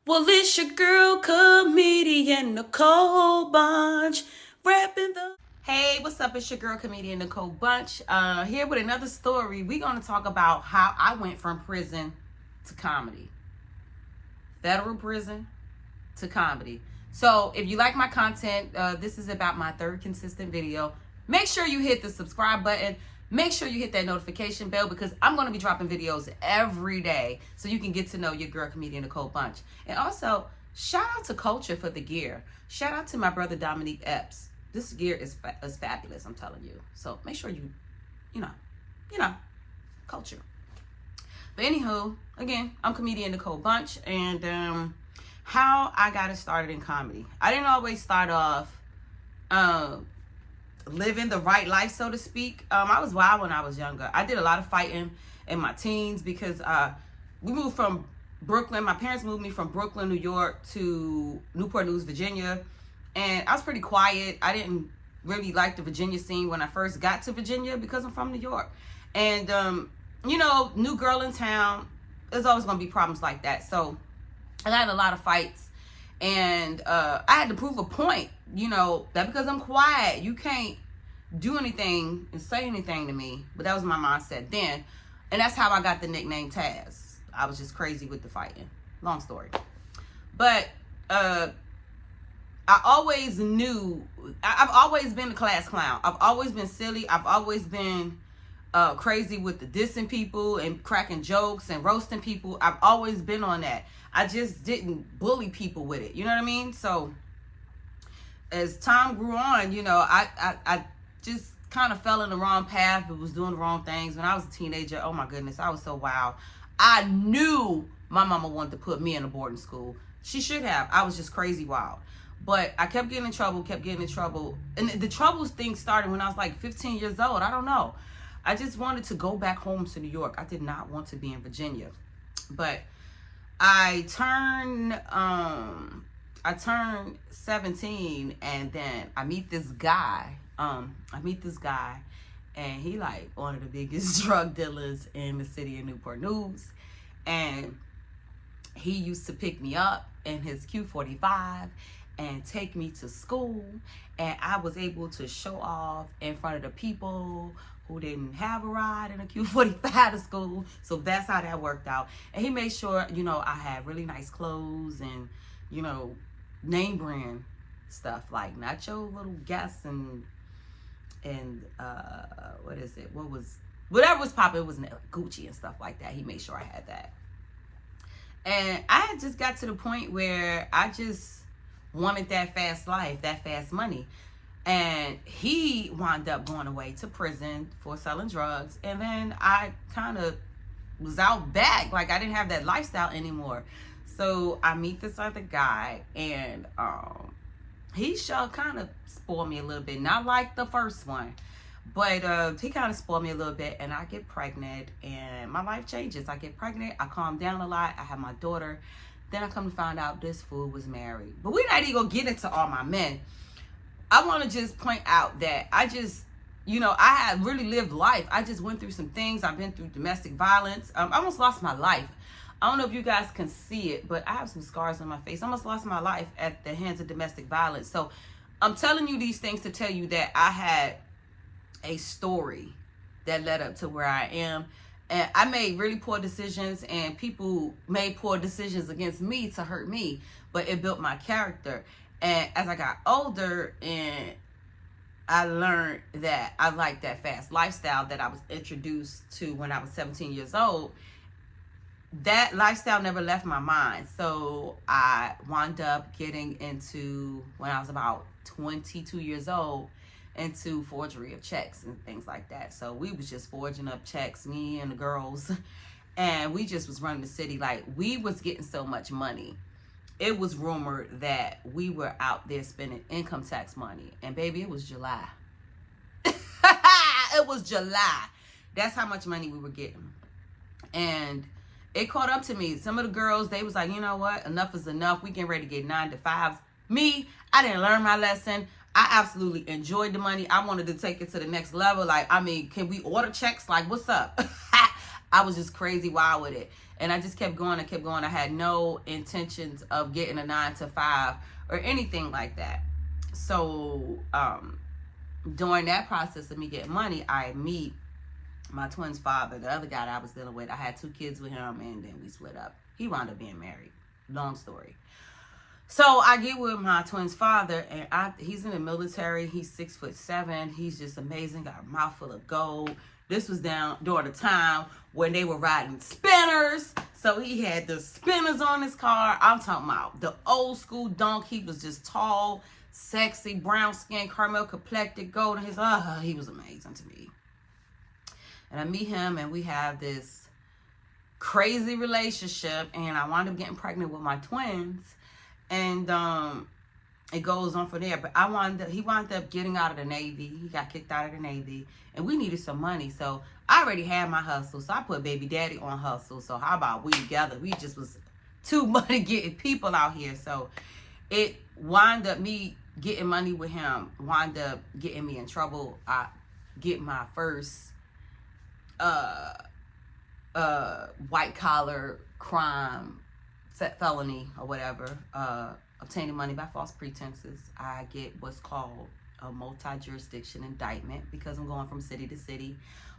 Well, it's your girl, comedienne Nicole Bunch, rapping the. Hey, what's up? It's your girl, comedienne Nicole Bunch, here with another story. We're going to talk about how I went from prison to comedy, federal prison to comedy. So, if you like my content, this is about my third consistent video. Make sure you hit the subscribe button. Make sure you hit that notification bell because I'm going to be dropping videos every day so you can get to know your girl, comedienne Nicole Bunch. And also, shout out to Culture for the gear. Shout out to my brother, Dominique Epps. This gear is fabulous, I'm telling you. So make sure you know, Culture. But anywho, again, I'm comedienne Nicole Bunch, and how I got it started in comedy. I didn't always start off living the right life, so to speak. I was wild when I was younger. I did a lot of fighting in my teens because we moved from Brooklyn. My parents moved me from Brooklyn, New York to Newport News, Virginia. And I was pretty quiet. I didn't really like the Virginia scene when I first got to Virginia because I'm from New York. And, new girl in town, there's always going to be problems like that. So I had a lot of fights. And I had to prove a point, that because I'm quiet, you can't do anything and say anything to me. But that was my mindset then. And that's how I got the nickname Taz. I was just crazy with the fighting. Long story. But I always knew, I've always been a class clown. I've always been silly. I've always been crazy with the dissing people and cracking jokes and roasting people. I've always been on that. I just didn't bully people with it. You know what I mean? So as time grew on, I just kind of fell in the wrong path, but was doing the wrong things. When I was a teenager, oh my goodness, I was so wild. I knew my mama wanted to put me in a boarding school. She should have. I was just crazy wild. But I kept getting in trouble. And the trouble thing started when I was like 15 years old. I don't know. I just wanted to go back home to New York. I did not want to be in Virginia. But I turned 17, and then I meet this guy. And he like one of the biggest drug dealers in the city of Newport News. And he used to pick me up in his Q45 and take me to school. And I was able to show off in front of the people who didn't have a ride in a Q45 to school. So that's how that worked out. And he made sure, I had really nice clothes and, name brand stuff, like not your little Guess and whatever was popping, it was Gucci and stuff like that. He made sure I had that. And I had just got to the point where I just wanted that fast life, that fast money. And he wound up going away to prison for selling drugs. And then I kind of was out back. Like, I didn't have that lifestyle anymore. So I meet this other guy, and he sure kind of spoiled me a little bit. Not like the first one, but he kind of spoiled me a little bit, and I get pregnant, and my life changes. I get pregnant, I calm down a lot, I have my daughter. Then I come to find out this fool was married. But we're not even gonna get into all my men. I want to just point out that I just, I had really lived life. I just went through some things. I've been through domestic violence. I almost lost my life. I don't know if you guys can see it, but I have some scars on my face. I almost lost my life at the hands of domestic violence. So I'm telling you these things to tell you that I had a story that led up to where I am. And I made really poor decisions, and people made poor decisions against me to hurt me, but it built my character. And as I got older, and I learned that I liked that fast lifestyle that I was introduced to when I was 17 years old, that lifestyle never left my mind. So I wound up getting into, when I was about 22 years old, into forgery of checks and things like that. So we was just forging up checks, me and the girls, and we just was running the city. Like, we was getting so much money. It was rumored that we were out there spending income tax money. And baby, it was July. It was July. That's how much money we were getting. And it caught up to me. Some of the girls, they was like, you know what? Enough is enough. We getting ready to get 9 to 5s. Me, I didn't learn my lesson. I absolutely enjoyed the money. I wanted to take it to the next level. Like, I mean, can we order checks? Like, what's up? I was just crazy wild with it. And I just kept going and kept going. I had no intentions of getting a 9 to 5 or anything like that. So during that process of me getting money, I meet my twin's father, the other guy that I was dealing with. I had 2 kids with him, and then we split up. He wound up being married. Long story. So I get with my twin's father, and he's in the military. He's 6'7". He's just amazing. Got a mouth full of gold. This was down during the time when they were riding spinners. So he had the spinners on his car. I'm talking about the old school donk. He was just tall, sexy, brown skin, caramel complected, golden. He was amazing to me. And I meet him, and we have this crazy relationship, and I wound up getting pregnant with my twins. And it goes on from there. But he wound up getting out of the Navy. He got kicked out of the Navy. And we needed some money. So I already had my hustle. So I put baby daddy on hustle. So how about we together? We just was 2 money getting people out here. So it wound up me getting money with him. Wound up getting me in trouble. I get my first white collar crime felony or whatever, obtaining money by false pretenses. I get what's called a multi-jurisdiction indictment because I'm going from city to city,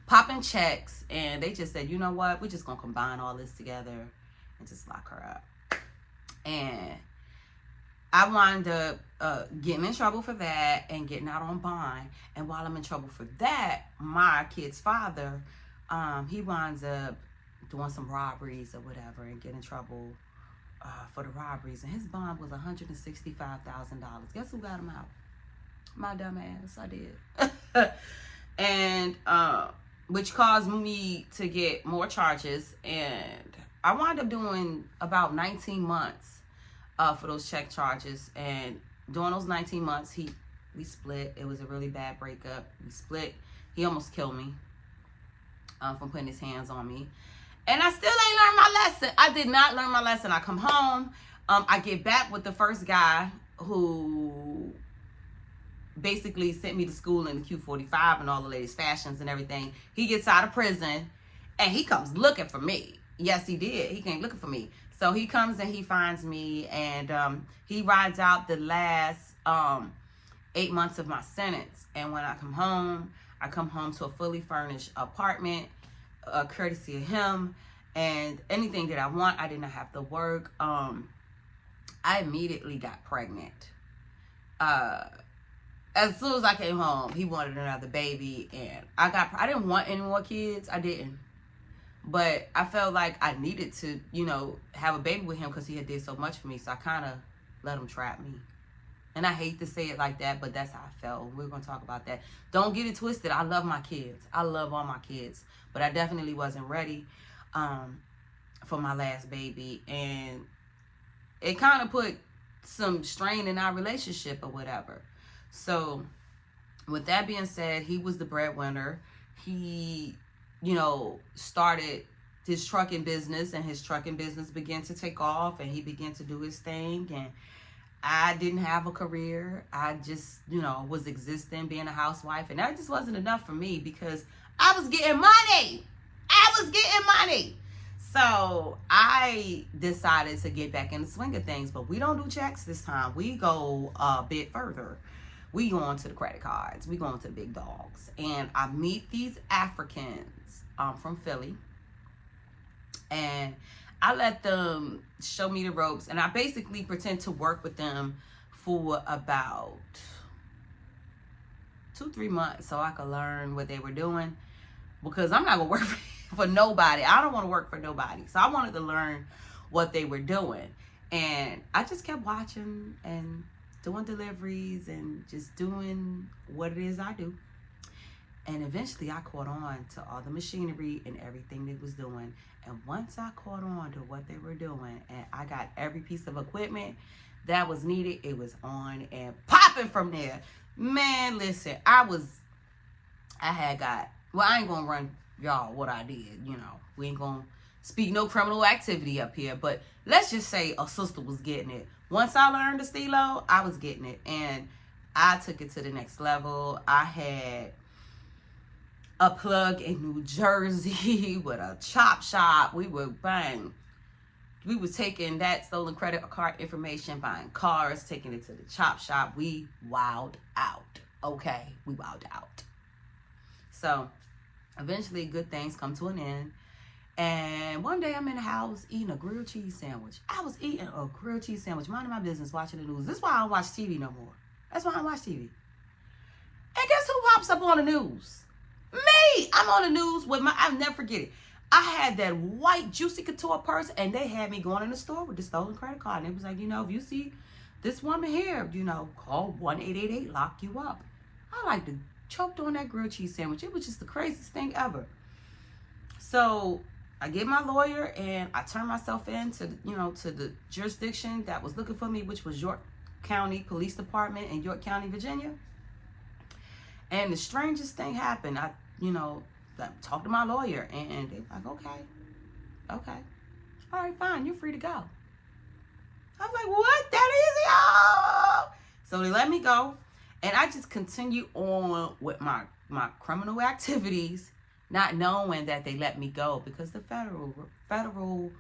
popping checks, and they just said, you know what, we're just gonna combine all this together and just lock her up. And I wound up getting in trouble for that and getting out on bond. And while I'm in trouble for that, my kid's father, he winds up doing some robberies or whatever and get in trouble for the robberies, and his bond was $165,000. Guess who got him out? My dumb ass. I did. And which caused me to get more charges, and I wound up doing about 19 months for those check charges. And during those 19 months, we split. It was a really bad breakup. We split. He almost killed me from putting his hands on me. And I still ain't learned my lesson. I did not learn my lesson. I come home. I get back with the first guy who basically sent me to school in the Q45 and all the latest fashions and everything. He gets out of prison, and he comes looking for me. Yes, he did. He came looking for me. So he comes and he finds me, and he rides out the last 8 months of my sentence. And when I come home to a fully furnished apartment, courtesy of him, and anything that I want. I did not have to work. I immediately got pregnant. As soon as I came home, he wanted another baby, and I didn't want any more kids. I didn't, but I felt like I needed to, have a baby with him because he had did so much for me. So I kind of let him trap me. And I hate to say it like that, but that's how I felt. We're going to talk about that. Don't get it twisted. I love my kids. I love all my kids. But I definitely wasn't ready for my last baby. And it kind of put some strain in our relationship or whatever. So with that being said, he was the breadwinner. He, started his trucking business, and his trucking business began to take off, and he began to do his thing. And I didn't have a career. I just, was existing, being a housewife. And that just wasn't enough for me because I was getting money. So I decided to get back in the swing of things. But we don't do checks this time. We go a bit further. We go on to the credit cards. We go on to the big dogs. And I meet these Africans from Philly. And I let them show me the ropes, and I basically pretend to work with them for about 2-3 months so I could learn what they were doing, because I'm not going to work for nobody. I don't want to work for nobody. So I wanted to learn what they were doing. And I just kept watching and doing deliveries and just doing what it is I do. And eventually I caught on to all the machinery and everything they was doing. And once I caught on to what they were doing, and I got every piece of equipment that was needed, it was on and popping from there. Man, listen, I ain't gonna run y'all what I did, We ain't gonna speak no criminal activity up here, but let's just say a sister was getting it. Once I learned the stilo, I was getting it, and I took it to the next level. I had a plug in New Jersey with a chop shop. We were taking that stolen credit card information, buying cars, taking it to the chop shop. We wowed out. Okay, we wowed out. So eventually good things come to an end. And one day I'm in the house eating a grilled cheese sandwich. I was eating a grilled cheese sandwich, minding my business, watching the news. This is why I don't watch TV no more. That's why I don't watch TV. And guess who pops up on the news? Me! I'm on the news with I'll never forget it. I had that white Juicy Couture purse, and they had me going in the store with the stolen credit card. And it was like, if you see this woman here, call 1-888, lock you up. I like to choked on that grilled cheese sandwich. It was just the craziest thing ever. So I get my lawyer and I turn myself in to the jurisdiction that was looking for me, which was York County Police Department in York County, Virginia. And the strangest thing happened. I talked to my lawyer and they're like, okay. All right, fine. You're free to go. I was like, what? That easy? Oh! So they let me go. And I just continue on with my criminal activities, not knowing that they let me go because the federal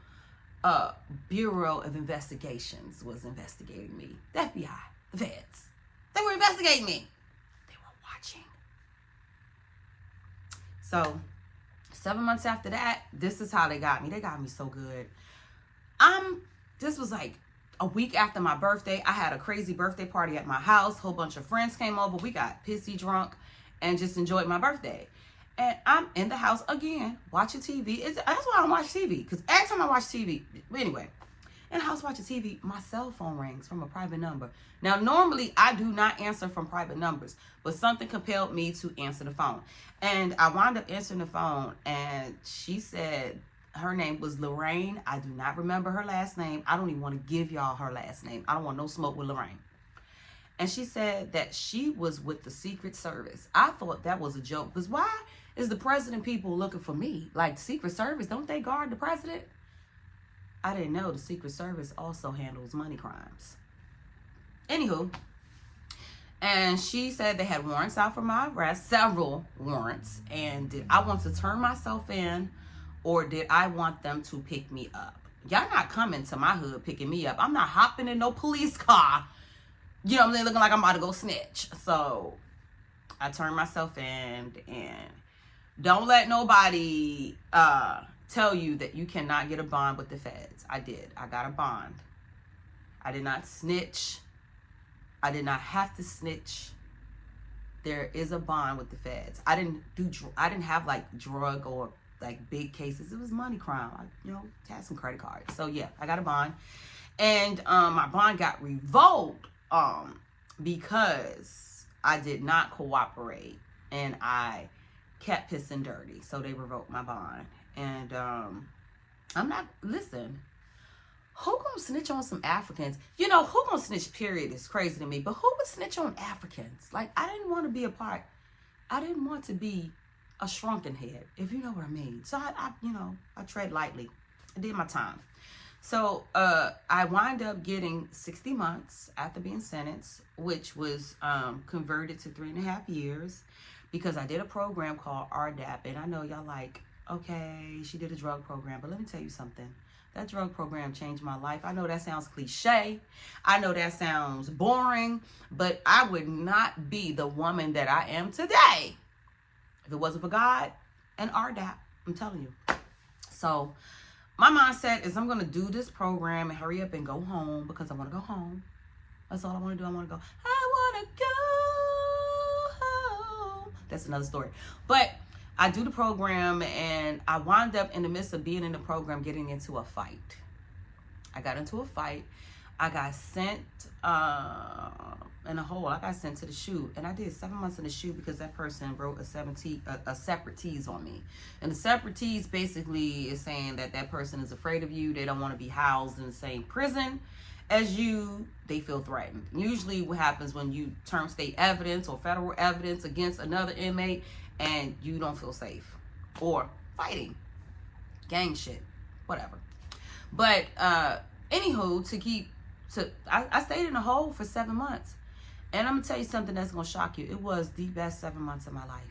Bureau of Investigations was investigating me. The FBI, the feds. They were investigating me. They were watching. So 7 months after that, this is how they got me. They got me so good. This was like a week after my birthday. I had a crazy birthday party at my house. A whole bunch of friends came over. We got pissy drunk and just enjoyed my birthday. And I'm in the house again, watching TV. That's why I don't watch TV. Because every time I watch TV, anyway, in the house watching TV, my cell phone rings from a private number. Now, normally I do not answer from private numbers, but something compelled me to answer the phone. And I wound up answering the phone, and she said her name was Lorraine. I do not remember her last name. I don't even want to give y'all her last name. I don't want no smoke with Lorraine. And she said that she was with the Secret Service. I thought that was a joke, because why is the president people looking for me? Like, Secret Service, don't they guard the president? I didn't know the Secret Service also handles money crimes. Anywho, and she said they had warrants out for my arrest, several warrants, and did I want to turn myself in, or did I want them to pick me up? Y'all not coming to my hood picking me up. I'm not hopping in no police car, looking like I'm about to go snitch. So I turned myself in, and don't let nobody tell you that you cannot get a bond with the feds. I did. I got a bond. I did not snitch. I did not have to snitch. There is a bond with the feds. I didn't have like drug or like big cases. It was money crime. I had some credit cards. So yeah, I got a bond, and my bond got revoked because I did not cooperate and I kept pissing dirty. So they revoked my bond. And listen, who gonna snitch on some Africans? Who gonna snitch, period, is crazy to me. But who would snitch on Africans? Like, I didn't want to be a part. I didn't want to be a shrunken head, if you know what I mean. So I tread lightly. I did my time. So I wind up getting 60 months after being sentenced, which was converted to 3.5 years because I did a program called RDAP. And I know y'all like, okay, she did a drug program, but let me tell you something. That drug program changed my life. I know that sounds cliche. I know that sounds boring, but I would not be the woman that I am today if it wasn't for God and RDAP. I'm telling you. So my mindset is I'm going to do this program and hurry up and go home because I want to go home. That's all I want to do. I want to go. I want to go home. That's another story. But I do the program, and I wound up in the midst of being in the program getting into a fight. I got into a fight. I got sent in a hole. I got sent to the SHU, and I did 7 months in the SHU because that person wrote a separate tease on me. And the separate tease basically is saying that that person is afraid of you. They don't want to be housed in the same prison as you. They feel threatened. Usually what happens when you term state evidence or federal evidence against another inmate and you don't feel safe, or fighting, gang shit, whatever. But anywho, I stayed in a hole for 7 months, and I'm gonna tell you something that's gonna shock you. It was the best 7 months of my life.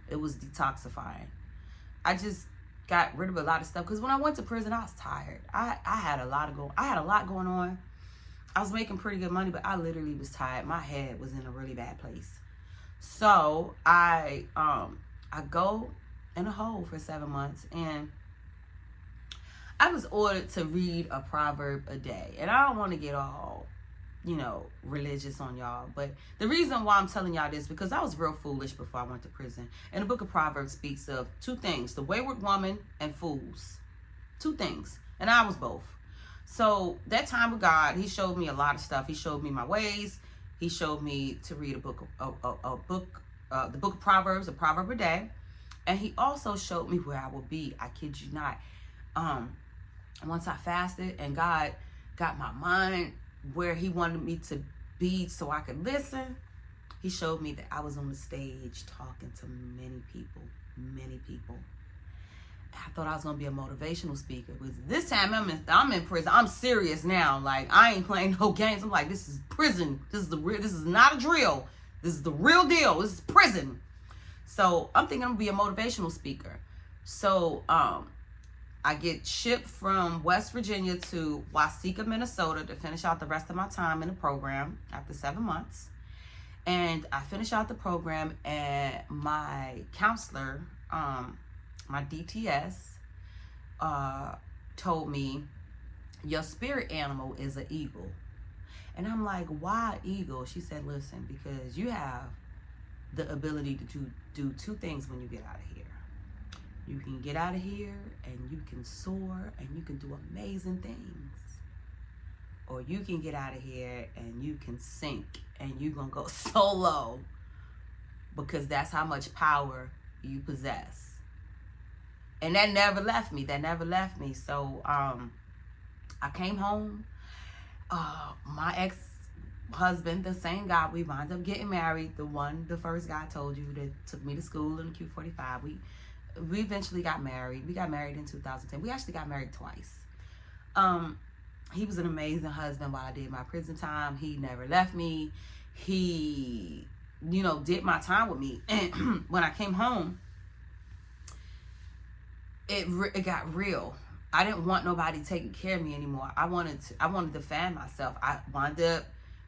It was detoxifying. I just got rid of a lot of stuff because when I went to prison, I was tired. I had a lot going on. I was making pretty good money, but I literally was tired. My head was in a really bad place. So I go in a hole for 7 months, and I was ordered to read a proverb a day. And I don't want to get all, religious on y'all, but the reason why I'm telling y'all this, because I was real foolish before I went to prison. And the book of Proverbs speaks of two things: the wayward woman and fools. Two things. And I was both. So that time with God, he showed me a lot of stuff. He showed me my ways. He showed me to read the book of Proverbs, a proverb a day. And he also showed me where I will be. I kid you not. Once I fasted and God got my mind where he wanted me to be so I could listen, he showed me that I was on the stage talking to many people. I thought I was gonna be a motivational speaker. But this time I'm in prison. I'm serious now. Like, I ain't playing no games. I'm like, this is prison. This is not a drill. This is the real deal. This is prison. So I'm thinking I'm gonna be a motivational speaker. So I get shipped from West Virginia to Waseca, Minnesota to finish out the rest of my time in the program after 7 months. And I finish out the program, and my counselor, my DTS, told me, your spirit animal is an eagle. And I'm like, why eagle? She said, listen, because you have the ability to do two things when you get out of here. You can get out of here and you can soar and you can do amazing things. Or you can get out of here and you can sink and you're going to go so low, because that's how much power you possess. And that never left me. So I came home. My ex-husband, the same guy, we wound up getting married. The first guy I told you that took me to school in Q45. We eventually got married. We got married in 2010. We actually got married twice. He was an amazing husband while I did my prison time. He never left me. He, did my time with me. And when I came home, it got real. I didn't want nobody taking care of me anymore. I wanted to fan myself. I wound up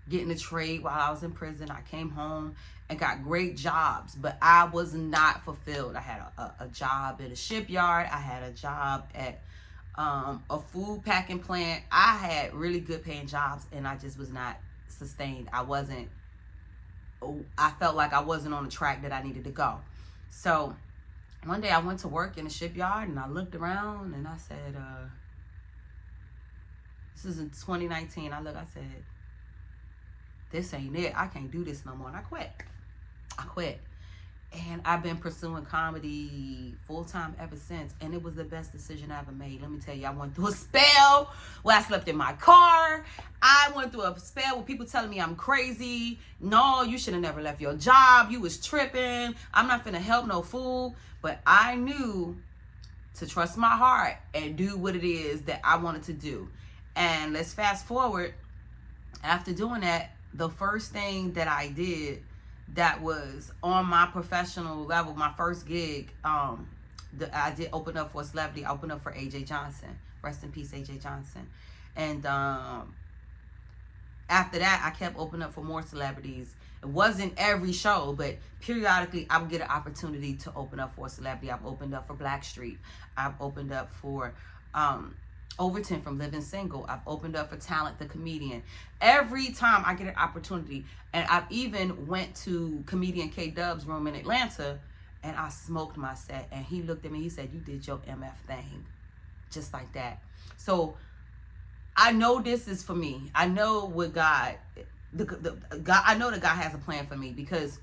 getting a trade while I was in prison. I came home and got great jobs, but I was not fulfilled. I had a job at a shipyard. I had a job at a food packing plant. I had really good paying jobs, and I just was not sustained. I felt like I wasn't on the track that I needed to go. So one day I went to work in a shipyard, and I looked around and I said, this is in 2019. I said, this ain't it. I can't do this no more. And I quit. And I've been pursuing comedy full-time ever since. And it was the best decision I ever made. Let me tell you, I went through a spell where I slept in my car. I went through a spell with people telling me I'm crazy. No, you should have never left your job. You was tripping. I'm not finna help no fool. But I knew to trust my heart and do what it is that I wanted to do. And let's fast forward. After doing that, the first thing that I did that was on my professional level, my first gig, I did open up for a celebrity. I opened up for AJ Johnson. Rest in peace, AJ Johnson. And after that, I kept opening up for more celebrities. It wasn't every show, but periodically I would get an opportunity to open up for a celebrity. I've opened up for Blackstreet. I've opened up for Overton from Living Single. I've opened up for Talent, the Comedian. Every time I get an opportunity, and I've even went to comedian K-Dub's room in Atlanta, and I smoked my set, and he looked at me, he said, you did your MF thing. Just like that. So I know this is for me. I know what God, God, I know that God has a plan for me, because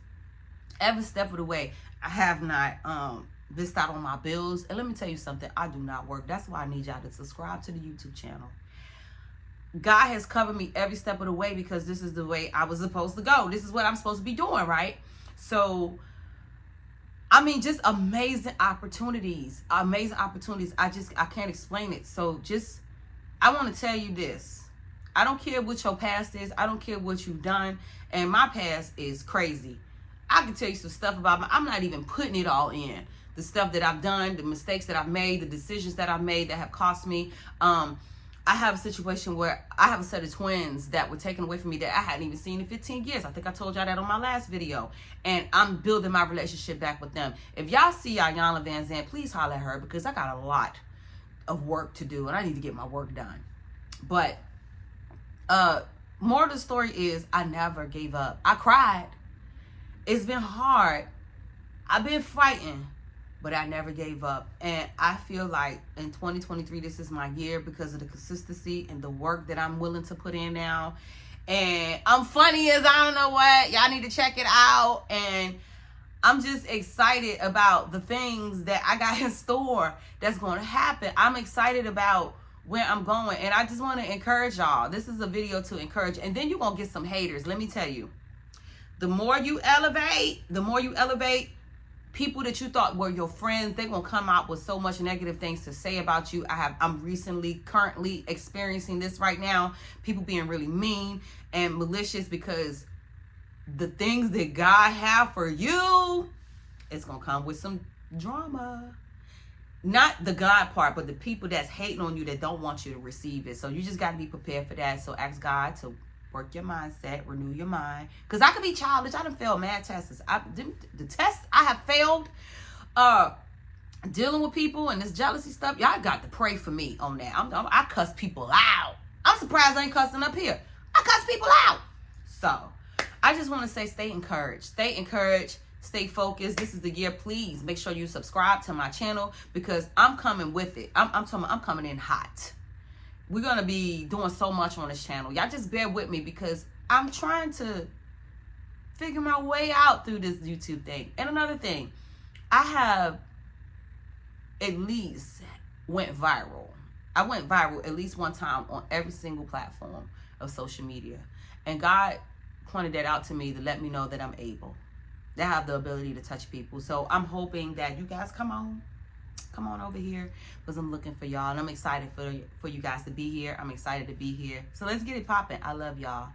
every step of the way, I have not missed out on my bills. And let me tell you something, I do not work. That's why I need y'all to subscribe to the YouTube channel. God has covered me every step of the way, because this is the way I was supposed to go. This is what I'm supposed to be doing, right? So, I mean, just amazing opportunities. Amazing opportunities. I can't explain it. So I want to tell you this. I don't care what your past is. I don't care what you've done. And my past is crazy. I can tell you some stuff about I'm not even putting it all in. The stuff that I've done, the mistakes that I've made, the decisions that I've made that have cost me. I have a situation where I have a set of twins that were taken away from me that I hadn't even seen in 15 years. I think I told y'all that on my last video. And I'm building my relationship back with them. If y'all see Ayanna Van Zandt, please holler at her because I got a lot of work to do and I need to get my work done. But more of the story is I never gave up. I cried. It's been hard. I've been fighting. But I never gave up. And I feel like in 2023, this is my year because of the consistency and the work that I'm willing to put in now. And I'm funny as I don't know what. Y'all need to check it out. And I'm just excited about the things that I got in store that's going to happen. I'm excited about where I'm going. And I just want to encourage y'all. This is a video to encourage. And then you're going to get some haters. Let me tell you. The more you elevate, people that you thought were your friends, they're going to come out with so much negative things to say about you. I'm currently experiencing this right now. People being really mean and malicious because the things that God have for you, it's going to come with some drama. Not the God part, but the people that's hating on you that don't want you to receive it. So you just got to be prepared for that. So ask God to work your mindset, renew your mind. Because I could be childish. I done failed mad tests. The tests I have failed, dealing with people and this jealousy stuff, y'all got to pray for me on that. I cuss people out. I'm surprised I ain't cussing up here. I cuss people out. So I just want to say stay encouraged. Stay encouraged. Stay focused. This is the year. Please make sure you subscribe to my channel because I'm coming with it. I'm coming in hot. We're going to be doing so much on this channel. Y'all just bear with me because I'm trying to figure my way out through this YouTube thing. And another thing, I have at least went viral. I went viral at least one time on every single platform of social media. And God pointed that out to me to let me know that I'm able. That I have the ability to touch people. So I'm hoping that you guys come on over here because I'm looking for y'all and I'm excited for you guys to be here. I'm excited to be here. So let's get it popping. I love y'all.